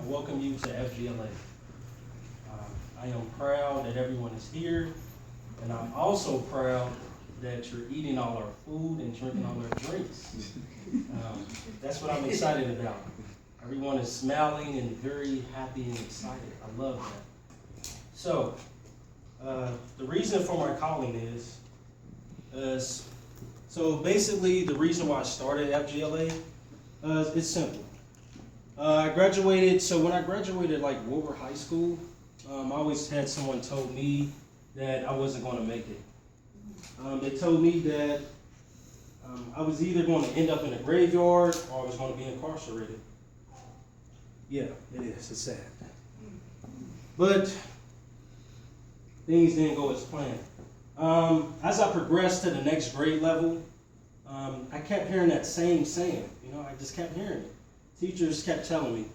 I welcome you to FGLA. I am proud that everyone is here, and I'm also proud that you're eating all our food and drinking all our drinks. That's what I'm excited about. Everyone is smiling and very happy and excited. I love that. So, the reason for my calling is so basically the reason why I started FGLA, it's simple. I graduated, so when I graduated like Woodward High School, I always had someone told me that I wasn't going to make it. They told me that I was either going to end up in a graveyard or I was going to be incarcerated. Yeah, it is. It's sad. But things didn't go as planned. As I progressed to the next grade level, I kept hearing that same saying. I just kept hearing it. Teachers kept telling me,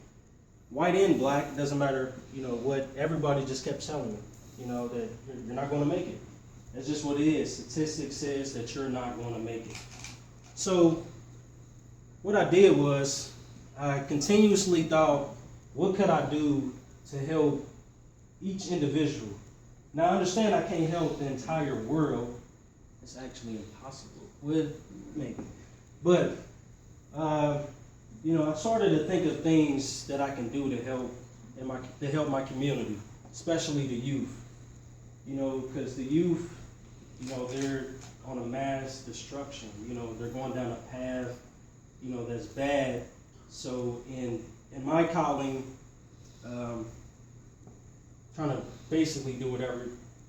white and black, it doesn't matter, what everybody just kept telling me, that you're not going to make it. That's just what it is. Statistics says that you're not going to make it. So what I did was I continuously thought, what could I do to help each individual? Now I understand I can't help the entire world. It's actually impossible. Well, maybe. But, I started to think of things that I can do to help my community, especially the youth. Because the youth, they're on a mass destruction. They're going down a path, that's bad. So in my calling, trying to basically do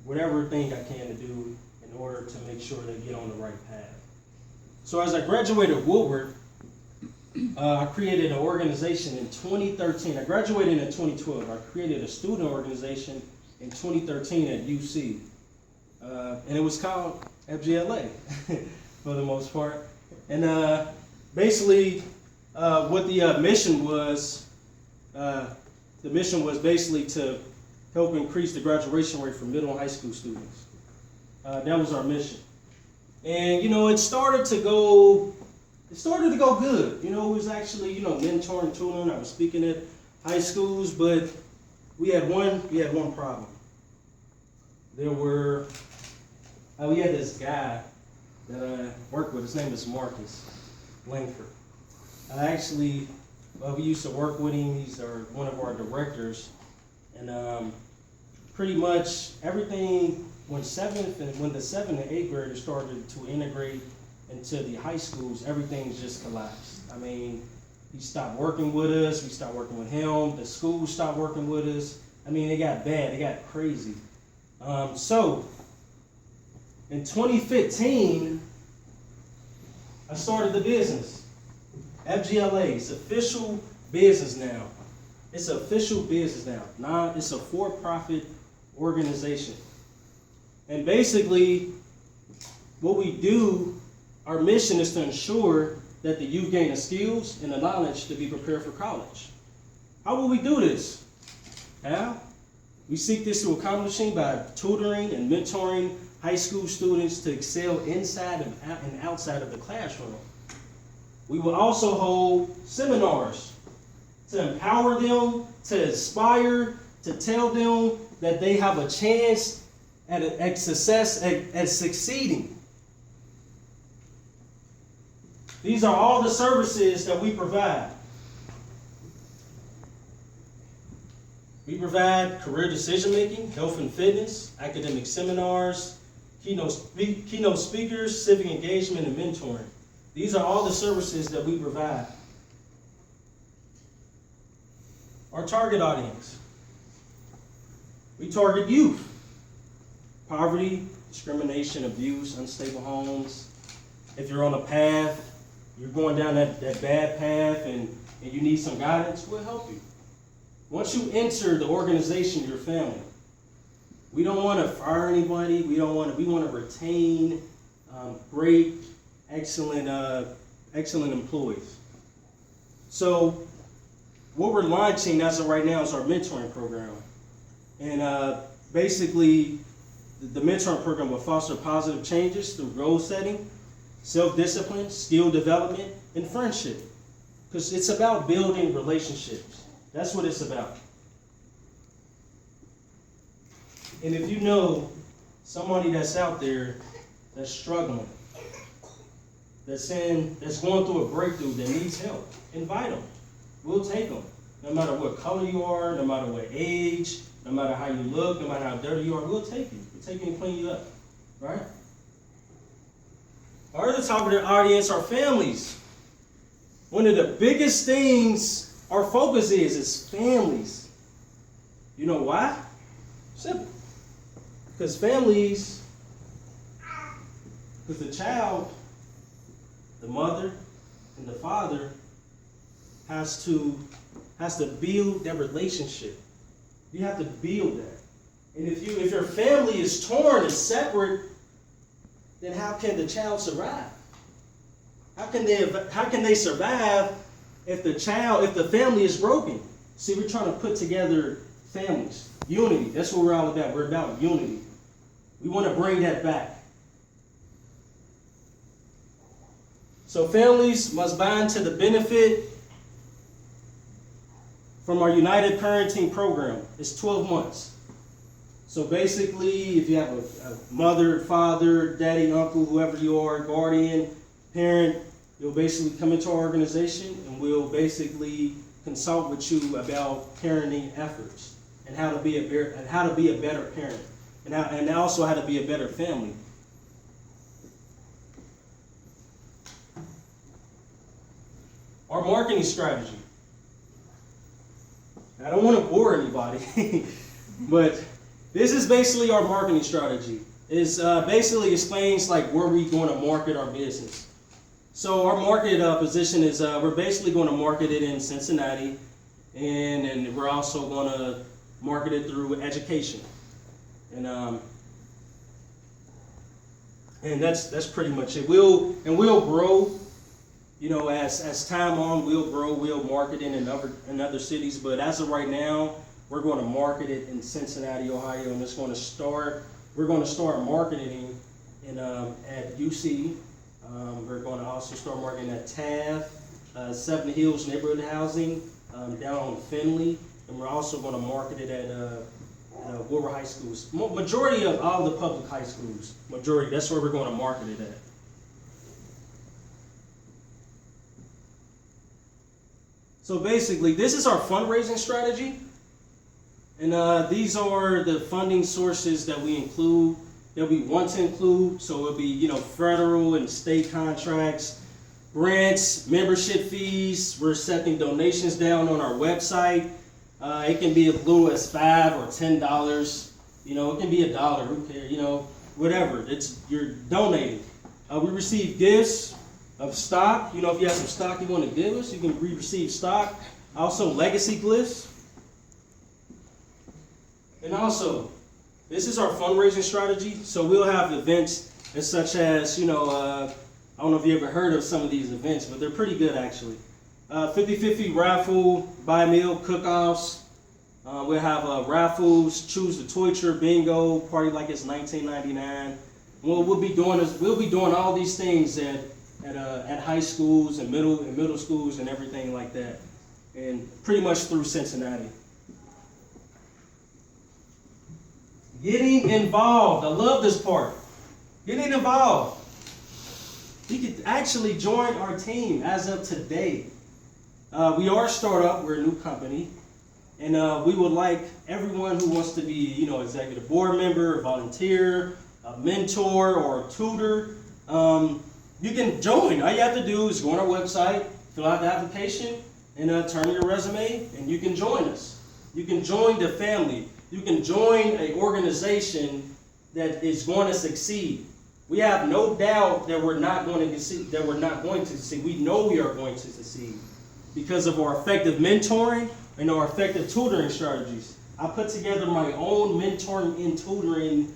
whatever thing I can to do in order to make sure they get on the right path. So as I graduated Woodward, I created an organization in 2013. I graduated in 2012. I created a student organization in 2013 at UC. And it was called FGLA for the most part. And basically, what the mission was basically to help increase the graduation rate for middle and high school students. That was our mission. And, it started to go good. It was actually, mentoring, tutoring. I was speaking at high schools, but we had one problem. We had this guy that I worked with. His name is Marcus Langford. We used to work with him. He's one of our directors. And pretty much everything, when the 7th and 8th graders started to integrate into the high schools, everything just collapsed. He stopped working with us. We stopped working with him. The schools stopped working with us. It got bad. It got crazy. So in 2015, I started the business. FGLA. It's official business now. It's official business now. Now it's a for-profit organization. And basically, what we do, our mission is to ensure that the youth gain the skills and the knowledge to be prepared for college. How will we do this? How? We seek this to accomplishing by tutoring and mentoring high school students to excel inside and outside of the classroom. We will also hold seminars to empower them, to inspire, to tell them that they have a chance at success, at succeeding. These are all the services that we provide. We provide career decision-making, health and fitness, academic seminars, keynote speakers, civic engagement, and mentoring. These are all the services that we provide. Our target audience. We target youth. Poverty, discrimination, abuse, unstable homes. If you're on a path, you're going down that bad path and you need some guidance, we'll help you. Once you enter the organization, your family, we don't want to fire anybody. We want to retain great, excellent employees. So what we're launching as of right now is our mentoring program. And basically, the mentoring program will foster positive changes through goal setting, self-discipline, skill development, and friendship. Because it's about building relationships. That's what it's about. And if you know somebody that's out there that's struggling, that's going through a breakthrough, that needs help, invite them. We'll take them. No matter what color you are, no matter what age, no matter how you look, no matter how dirty you are, we'll take you. We'll take you and clean you up. Right? Our other targeted audience are families. One of the biggest things our focus is families. You know why? Simple. Because families, because the child, the mother, and the father has to build that relationship. You have to build that. And if your family is torn and separate, then how can the child survive? How can they survive if the family is broken? See, we're trying to put together families. Unity. That's what we're all about. We're about unity. We want to bring that back. So families must bind to the benefit from our United Parenting Program. It's 12 months. So basically, if you have a mother, father, daddy, uncle, whoever you are, guardian, parent, you'll basically come into our organization and we'll basically consult with you about parenting efforts and how to be a better parent and also how to be a better family. Our marketing strategy. I don't want to bore anybody, but this is basically our marketing strategy. It basically explains like where we're going to market our business. So our market position is we're basically going to market it in Cincinnati, and we're also going to market it through education, and that's pretty much it. We'll grow. You know, as time on, we'll grow, we'll market it in other cities. But as of right now, we're going to market it in Cincinnati, Ohio, and we're going to start marketing at UC. We're going to also start marketing at TAF, Seven Hills Neighborhood Housing, down on Finley, and we're also going to market it at Wilbur High Schools. Majority of all the public high schools, that's where we're going to market it at. So basically, this is our fundraising strategy, and these are the funding sources that we want to include. So it'll be, federal and state contracts, grants, membership fees. We're accepting donations down on our website. It can be as little as $5 or $10. It can be $1. Who cares? Whatever. You're donating. We receive gifts of stock. If you have some stock you want to give us, you can receive stock. Also, legacy gifts. And also, this is our fundraising strategy. So we'll have events such as, I don't know if you ever heard of some of these events, but they're pretty good actually. 50-50 raffle, buy meal, cook-offs. We'll have raffles, choose the toy church, bingo, party like it's 1999. What we'll be doing is we'll be doing all these things at high schools and middle schools and everything like that, and pretty much through Cincinnati. Getting involved. I love this part. Getting involved. You can actually join our team as of today. We are a startup. We're a new company. And we would like everyone who wants to be, executive board member, a volunteer, a mentor, or a tutor. You can join. All you have to do is go on our website, fill out the application, and turn in your resume, and you can join us. You can join the family. You can join an organization that is going to succeed. We have no doubt that we're not going to succeed. We know we are going to succeed because of our effective mentoring and our effective tutoring strategies. I put together my own mentoring and tutoring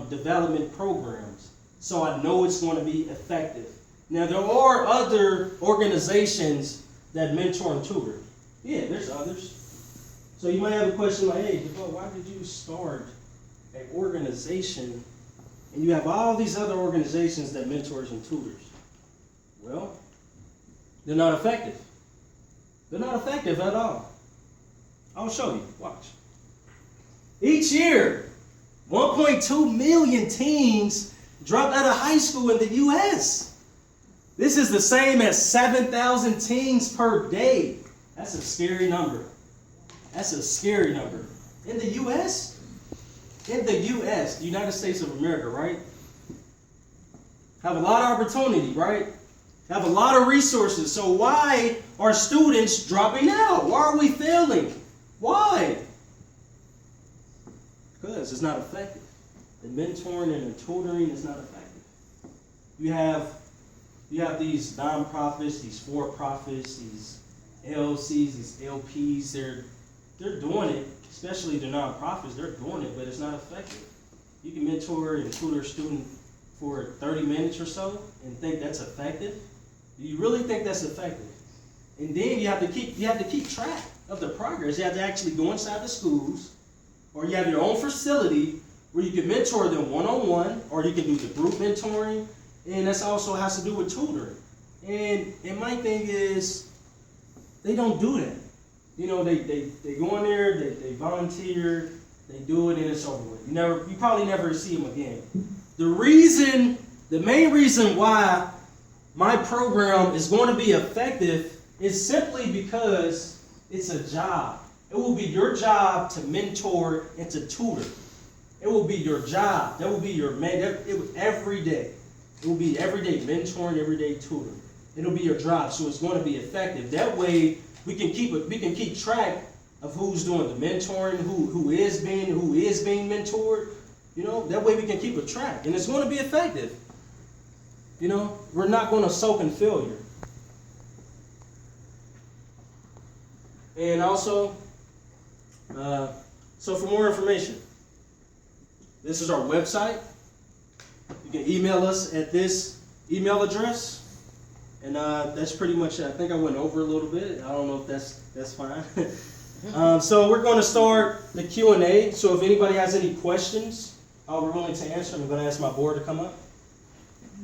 development programs, so I know it's going to be effective. Now, there are other organizations that mentor and tutor. Yeah, there's others. So you might have a question like, hey, why did you start an organization and you have all these other organizations that mentors and tutors? Well, they're not effective. They're not effective at all. I'll show you. Watch. Each year, 1.2 million teens drop out of high school in the U.S. This is the same as 7,000 teens per day. That's a scary number. That's a scary number. In the U.S.? In the U.S., the United States of America, right? Have a lot of opportunity, right? Have a lot of resources. So why are students dropping out? Why are we failing? Why? Because it's not effective. The mentoring and the tutoring is not effective. You have these nonprofits, these for-profits, these LLCs, these LPs. They're doing it, especially the nonprofits. They're doing it, but it's not effective. You can mentor and tutor a student for 30 minutes or so and think that's effective. Do you really think that's effective? And then you have to keep track of the progress. You have to actually go inside the schools, or you have your own facility where you can mentor them one-on-one, or you can do the group mentoring, and that also has to do with tutoring. And my thing is, they don't do that. You know, they go in there, they volunteer, they do it, and it's over with. You probably never see them again. The main reason why my program is going to be effective is simply because it's a job. It will be your job to mentor and to tutor. It will be your job. That will be your every day. It will be everyday mentoring, everyday tutoring. It'll be your job, so it's going to be effective. That way, we can keep track of who's doing the mentoring, who is being mentored. You know, that way we can keep a track, and it's going to be effective. You know, we're not going to soak in failure. And also, so for more information, this is our website. You can email us at this email address. And that's pretty much it. I think I went over a little bit. I don't know if that's fine. So we're going to start the Q&A. So if anybody has any questions, we're willing to answer. I'm going to ask my board to come up.